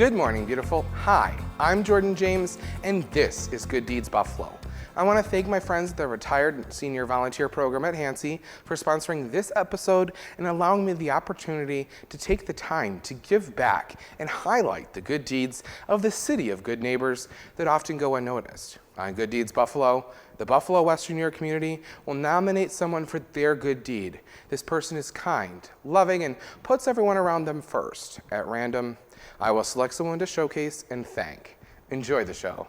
Good morning, beautiful. Hi, I'm Jordan James, and this is Good Deeds Buffalo. I want to thank my friends at the Retired Senior Volunteer Program at Hansi for sponsoring this episode and allowing me the opportunity to take the time to give back and highlight the good deeds of the city of good neighbors that often go unnoticed. On Good Deeds Buffalo, the Buffalo Western New York community will nominate someone for their good deed. This person is kind, loving, and puts everyone around them first. At random, I will select someone to showcase and thank. Enjoy the show.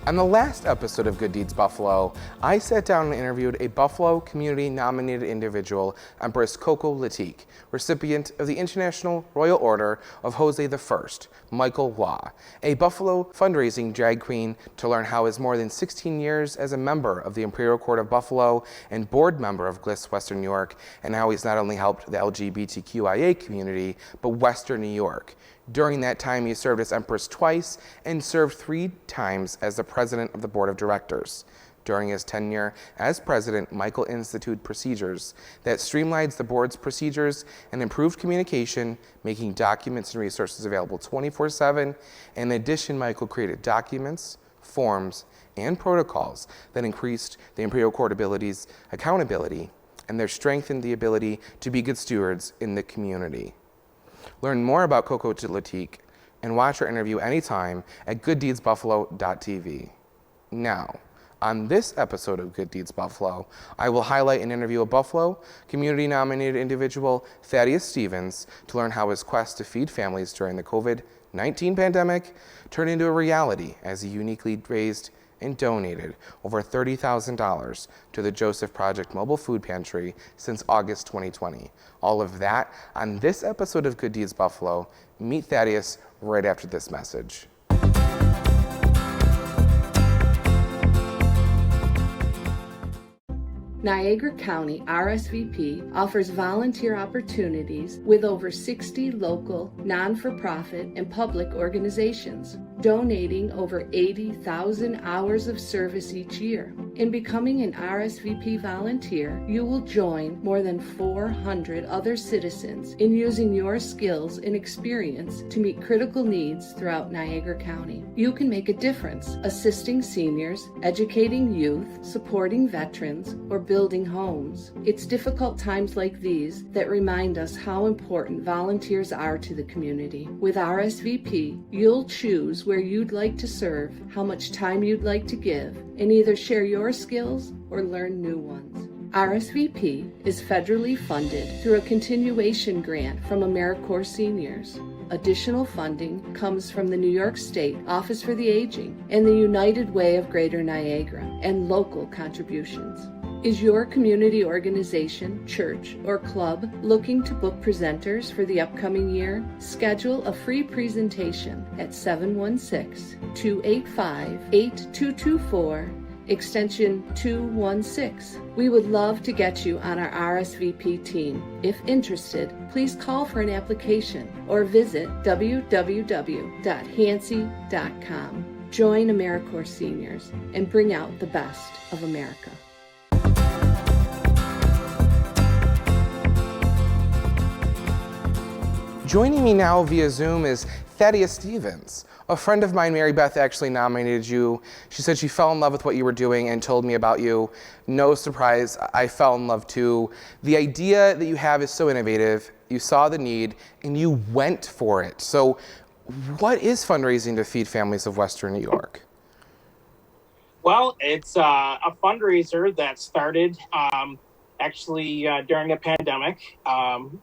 On the last episode of Good Deeds Buffalo, I sat down and interviewed a Buffalo community-nominated individual, Empress Coco Latique, recipient of the International Royal Order of Jose I, Michael Waugh, a Buffalo fundraising drag queen, to learn how his more than 16 years as a member of the Imperial Court of Buffalo and board member of GLIS Western New York, and how he's not only helped the LGBTQIA community, but Western New York. During that time, he served as Empress twice and served 3 times as the president of the board of directors. During his tenure as president, Michael instituted procedures that streamlines the board's procedures and improved communication, making documents and resources available 24/7. In addition, Michael created documents, forms, and protocols that increased the Imperial Court abilities, accountability, and their strengthened the ability to be good stewards in the community. Learn more about Coco Latique and watch her interview anytime at gooddeedsbuffalo.tv. Now, on this episode of Good Deeds Buffalo, I will highlight and interview a Buffalo community-nominated individual, Thaddeus Stevens, to learn how his quest to feed families during the COVID-19 pandemic turned into a reality as he uniquely raised and donated over $30,000 to the Joseph Project Mobile Food Pantry since August 2020. All of that on this episode of Good Deeds Buffalo. Meet Thaddeus right after this message. Niagara County RSVP offers volunteer opportunities with over 60 local, non-for-profit, and public organizations, donating over 80,000 hours of service each year. In becoming an RSVP volunteer, you will join more than 400 other citizens in using your skills and experience to meet critical needs throughout Niagara County. You can make a difference, assisting seniors, educating youth, supporting veterans, or building homes. It's difficult times like these that remind us how important volunteers are to the community. With RSVP, you'll choose where you'd like to serve, how much time you'd like to give, and either share your skills or learn new ones. RSVP is federally funded through a continuation grant from AmeriCorps seniors. Additional funding comes from the New York State Office for the Aging and the United Way of Greater Niagara and local contributions. Is your community organization, church, or club looking to book presenters for the upcoming year? Schedule a free presentation at 716-285-8224, extension 216. We would love to get you on our RSVP team. If interested, please call for an application or visit www.hansi.com. Join AmeriCorps seniors and bring out the best of America. Joining me now via Zoom is Thaddeus Stevens. A friend of mine, Mary Beth, actually nominated you. She said she fell in love with what you were doing and told me about you. No surprise, I fell in love too. The idea that you have is so innovative. You saw the need and you went for it. So what is fundraising to feed families of Western New York? Well, it's a fundraiser that started during the pandemic.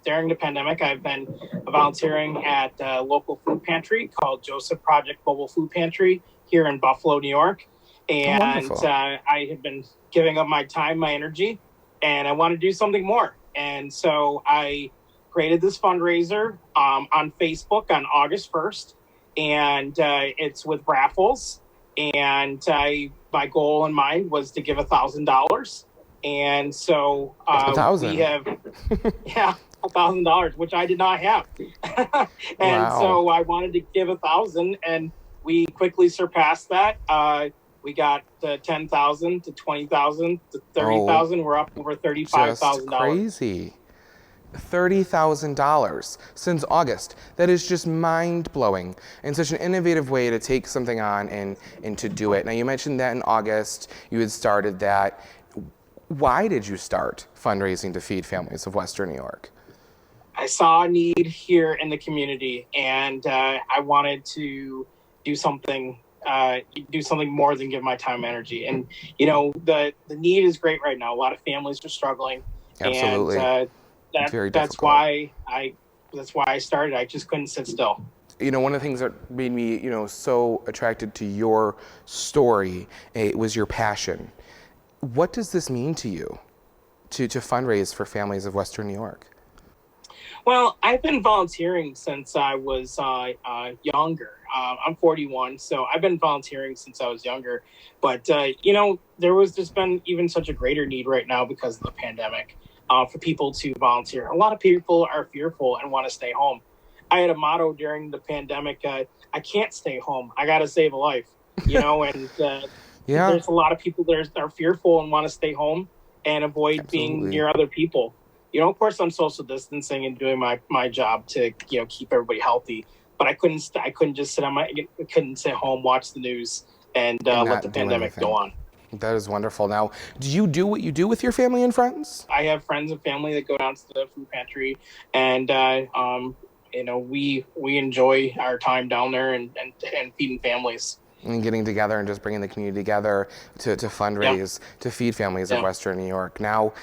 During the pandemic, I've been volunteering at a local food pantry called Joseph Project Mobile Food Pantry here in Buffalo, New York. And I had been giving up my time, my energy, and I want to do something more. And so I created this fundraiser on Facebook on August 1st. And it's with Raffles. And my goal in mind was to give $1,000. And so we have, $1,000, which I did not have. So I wanted to give 1,000, and we quickly surpassed that. We got 10,000 to 20,000 to 30,000. We're up over $35,000. Crazy. $30,000 since August. That is just mind-blowing and such an innovative way to take something on and to do it. Now, you mentioned that in August you had started that. Why did you start fundraising to feed families of Western New York? I saw a need here in the community, and I wanted to do something more than give my time and energy. And the need is great right now. A lot of families are struggling. Absolutely. And Very that's difficult. why I started. I just couldn't sit still. One of the things that made me, so attracted to your story was your passion. What does this mean to you, to fundraise for families of Western New York? Well, I've been volunteering since I was younger. I'm 41, so I've been volunteering since I was younger. But, there's been even such a greater need right now because of the pandemic for people to volunteer. A lot of people are fearful and want to stay home. I had a motto during the pandemic, I can't stay home. I got to save a life, and Yeah. There's a lot of people that are fearful and want to stay home and avoid Absolutely. being near other people. Of course, I'm social distancing and doing my job to keep everybody healthy. But I couldn't just couldn't sit home, watch the news, and let the pandemic go on. That is wonderful. Now, do you do what you do with your family and friends? I have friends and family that go down to the food pantry, and we enjoy our time down there and feeding families. And getting together and just bringing the community together to fundraise, to feed families of Western New York. Now,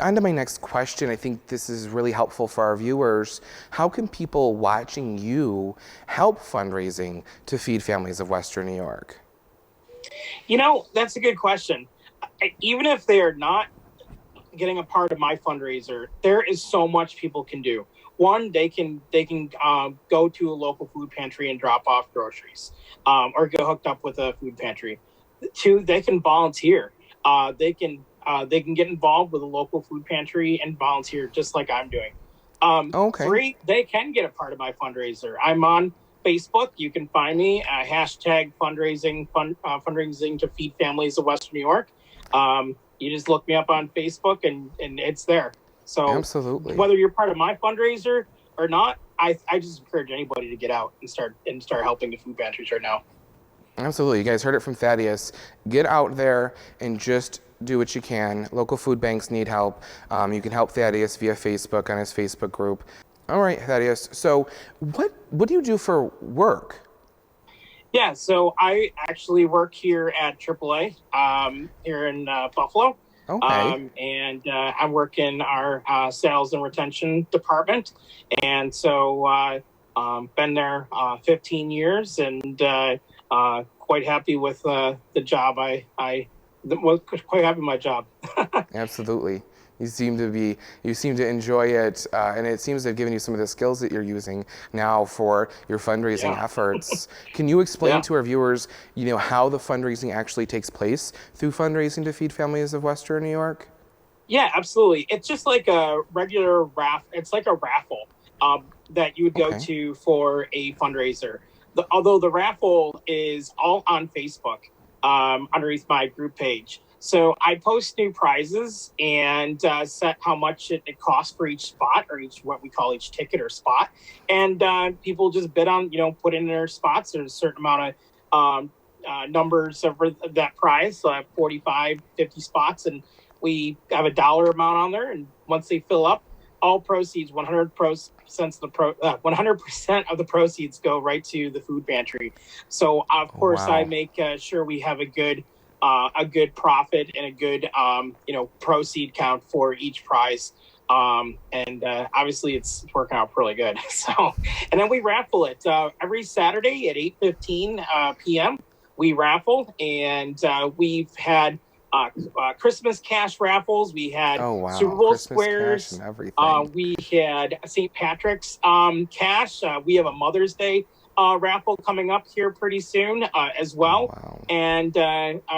on to my next question. I think this is really helpful for our viewers. How can people watching you help fundraising to feed families of Western New York? That's a good question. Even if they are not getting a part of my fundraiser, there is so much people can do. One, they can go to a local food pantry and drop off groceries, or get hooked up with a food pantry. Two, they can volunteer. They can get involved with a local food pantry and volunteer just like I'm doing. Okay. Three, they can get a part of my fundraiser. I'm on Facebook. You can find me hashtag fundraising to feed families of Western New York. You just look me up on Facebook and it's there. So absolutely. Whether you're part of my fundraiser or not, I just encourage anybody to get out and start helping the food pantries right now. Absolutely. You guys heard it from Thaddeus. Get out there and just do what you can. Local food banks need help. You can help Thaddeus via Facebook on his Facebook group. All right, Thaddeus. So what do you do for work? Yeah, so I actually work here at AAA here in Buffalo. Okay. And I work in our sales and retention department. And so been there 15 years and quite happy with the job. Quite happy with my job. Absolutely. You seem to enjoy it, and it seems to have given you some of the skills that you're using now for your fundraising efforts. Can you explain to our viewers, how the fundraising actually takes place through fundraising to feed families of Western New York? Yeah, absolutely. It's just like a regular It's like a raffle that you would go to for a fundraiser. Although the raffle is all on Facebook underneath my group page. So I post new prizes and set how much it costs for each spot or what we call each ticket or spot. And people just bid on, put in their spots. There's a certain amount of numbers of that prize. So I have 45, 50 spots and we have a dollar amount on there. And once they fill up, all proceeds, 100% of the proceeds go right to the food pantry. So of course I make sure we have a good profit and a good, proceed count for each prize. And obviously it's working out really good. So, and then we raffle it every Saturday at 8:15 p.m. We raffle, and we've had Christmas cash raffles. We had Super Bowl Christmas squares. Cash and everything. We had St. Patrick's cash. We have a Mother's Day raffle coming up here pretty soon as well. Wow. And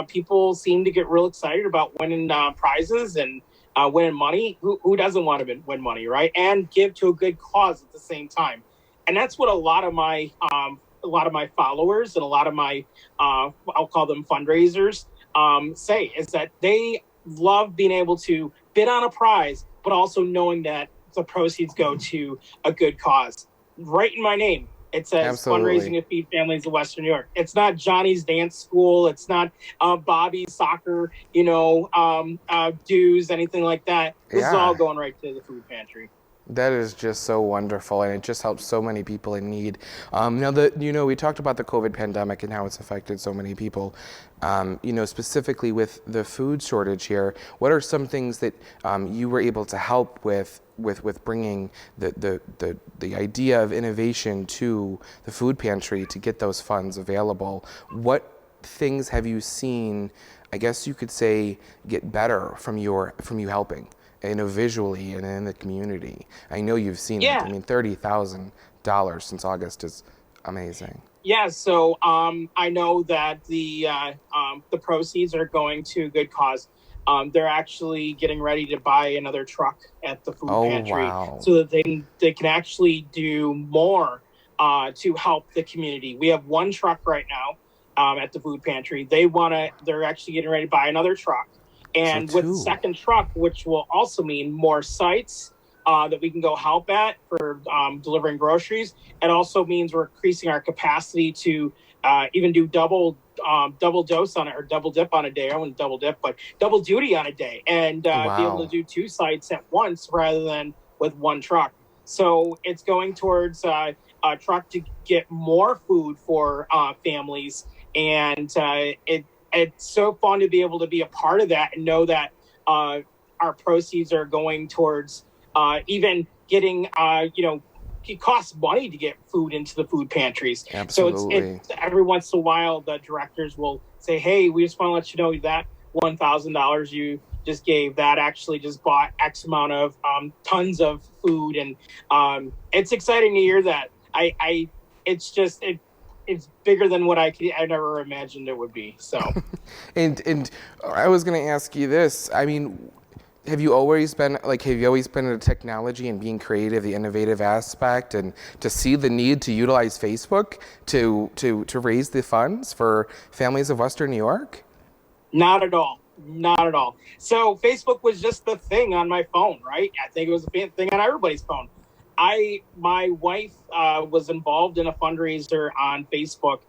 people seem to get real excited about winning prizes and winning money. Who doesn't want to win money, right? And give to a good cause at the same time. And that's what a lot of my followers and a lot of my I'll call them fundraisers say, is that they love being able to bid on a prize, but also knowing that the proceeds go to a good cause. Right in my name, it says Absolutely. Fundraising to Feed Families of Western New York. It's not Johnny's Dance School. It's not Bobby's soccer, dues, anything like that. This is all Yeah. going right to the food pantry. That is just so wonderful, and it just helps so many people in need. We talked about the COVID pandemic and how it's affected so many people. Specifically with the food shortage here, what are some things that you were able to help with bringing the idea of innovation to the food pantry to get those funds available? What things have you seen, I guess you could say, get better from you helping? Visually and in the community? I know you've seen it. I mean, $30,000 since August is amazing. Yeah, so I know that the proceeds are going to a good cause. They're actually getting ready to buy another truck at the food pantry, wow. so that they can actually do more to help the community. We have one truck right now at the food pantry. They're actually getting ready to buy another truck. And with the second truck, which will also mean more sites that we can go help at for delivering groceries, it also means we're increasing our capacity to even do double dose on it, or double dip on a day. I wouldn't double dip, but double duty on a day, and be able to do 2 sites at once rather than with one truck. So it's going towards a truck to get more food for families, and it's so fun to be able to be a part of that and know that our proceeds are going towards even getting, it costs money to get food into the food pantries. Absolutely. So it's every once in a while, the directors will say, hey, we just want to let you know that $1,000 you just gave, that actually just bought X amount of tons of food. And it's exciting to hear that. It's bigger than what I never imagined it would be. So, and I was going to ask you this. I mean, have you always been into technology and being creative, the innovative aspect, and to see the need to utilize Facebook to raise the funds for families of Western New York? Not at all. Not at all. So Facebook was just the thing on my phone, right? I think it was a thing on everybody's phone. My wife was involved in a fundraiser on Facebook.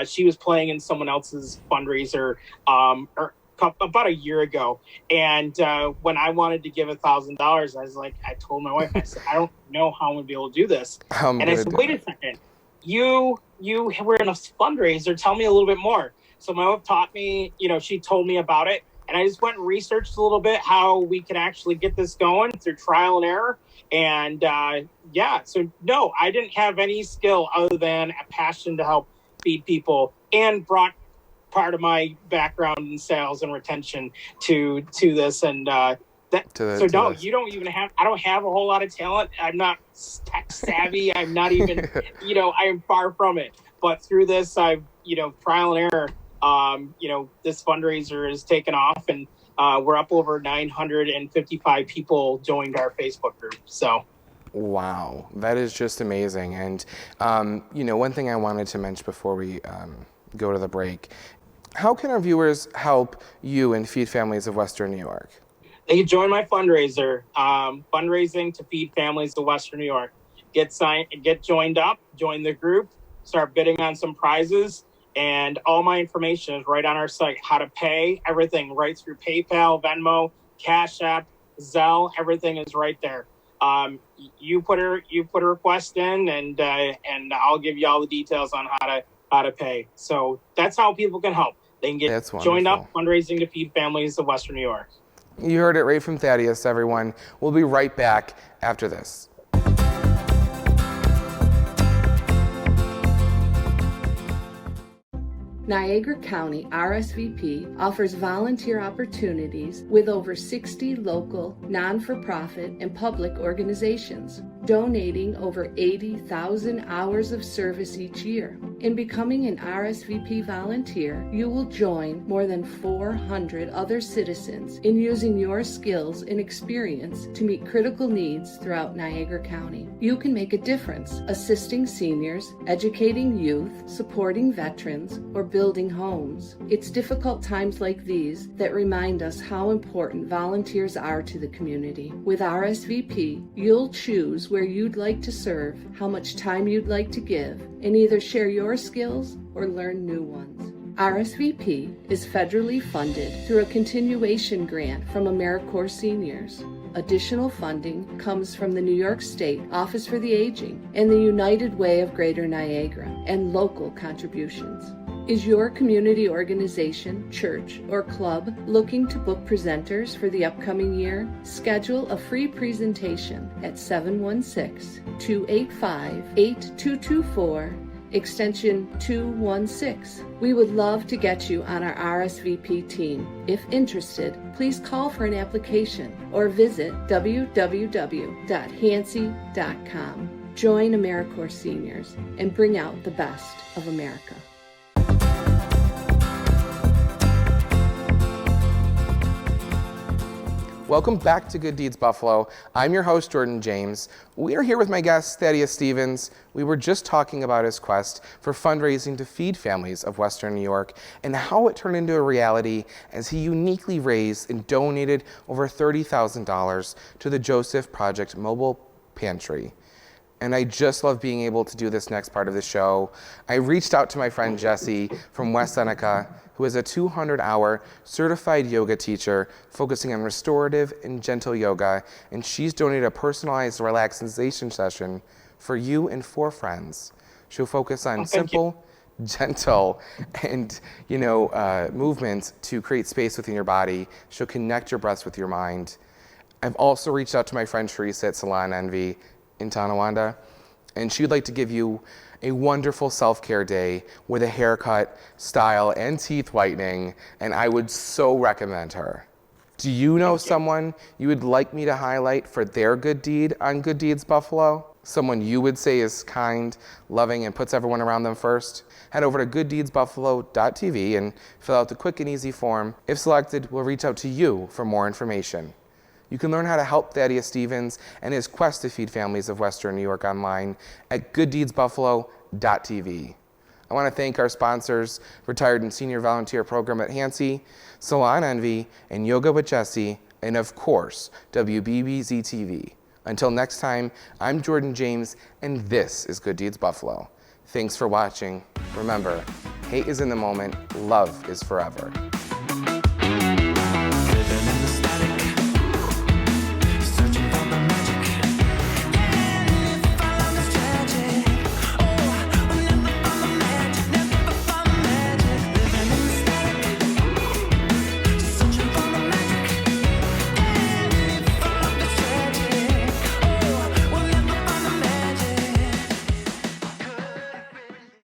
She was playing in someone else's fundraiser about a year ago. And when I wanted to give $1,000, I told my wife, I said, I don't know how I'm going to be able to do this. And I said, wait a second, you were in a fundraiser. Tell me a little bit more. So my wife taught me, she told me about it. And I just went and researched a little bit how we can actually get this going through trial and error. And so no, I didn't have any skill other than a passion to help feed people, and brought part of my background in sales and retention to this. And I don't have a whole lot of talent. I'm not tech savvy. I'm not even, I am far from it. But through this, I've, trial and error, this fundraiser has taken off, and we're up over 955 people joined our Facebook group. So, wow, that is just amazing. And one thing I wanted to mention before we go to the break: how can our viewers help you and Feed Families of Western New York? They can join my fundraiser, Fundraising to Feed Families of Western New York. Get joined up, join the group, start bidding on some prizes. And all my information is right on our site. How to pay, everything right through PayPal, Venmo, Cash App, Zelle. Everything is right there. You put a request in, and I'll give you all the details on how to pay. So that's how people can help. They can get joined up, Fundraising to Feed Families of Western New York. You heard it right from Thaddeus, everyone. We'll be right back after this. Niagara County RSVP offers volunteer opportunities with over 60 local, non-for-profit, and public organizations. donating over 80,000 hours of service each year. In becoming an RSVP volunteer, you will join more than 400 other citizens in using your skills and experience to meet critical needs throughout Niagara County. You can make a difference, assisting seniors, educating youth, supporting veterans, or building homes. It's difficult times like these that remind us how important volunteers are to the community. With RSVP, you'll choose where you'd like to serve, how much time you'd like to give, and either share your skills or learn new ones. RSVP is federally funded through a continuation grant from AmeriCorps Seniors. Additional funding comes from the New York State Office for the Aging and the United Way of Greater Niagara and local contributions. Is your community organization, church, or club looking to book presenters for the upcoming year? Schedule a free presentation at 716-285-8224, extension 216. We would love to get you on our RSVP team. If interested, please call for an application or visit www.hansi.com. Join AmeriCorps Seniors and bring out the best of America. Welcome back to Good Deeds Buffalo. I'm your host, Jordan James. We are here with my guest, Thaddeus Stevens. We were just talking about his quest for fundraising to feed families of Western New York and how it turned into a reality as he uniquely raised and donated over $30,000 to the Joseph Project Mobile Pantry. And I just love being able to do this next part of the show. I reached out to my friend Jessie from West Seneca, who is a 200-hour certified yoga teacher focusing on restorative and gentle yoga, and she's donated a personalized relaxation session for you and 4 friends. She'll focus on simple, gentle, and movements to create space within your body. She'll connect your breaths with your mind. I've also reached out to my friend Teresa at Salon Envy in Tonawanda, and she'd like to give you a wonderful self-care day with a haircut, style, and teeth whitening, and I would so recommend her. Do you know someone you would like me to highlight for their good deed on Good Deeds Buffalo? Someone you would say is kind, loving, and puts everyone around them first? Head over to gooddeedsbuffalo.tv and fill out the quick and easy form. If selected, we'll reach out to you for more information. You can learn how to help Thaddeus Stevens and his quest to feed families of Western New York online at gooddeedsbuffalo.tv. I want to thank our sponsors, Retired and Senior Volunteer Program at Hansi, Salon Envy, and Yoga with Jessie, and of course, WBBZ TV. Until next time, I'm Jordan James, and this is Good Deeds Buffalo. Thanks for watching. Remember, hate is in the moment, love is forever.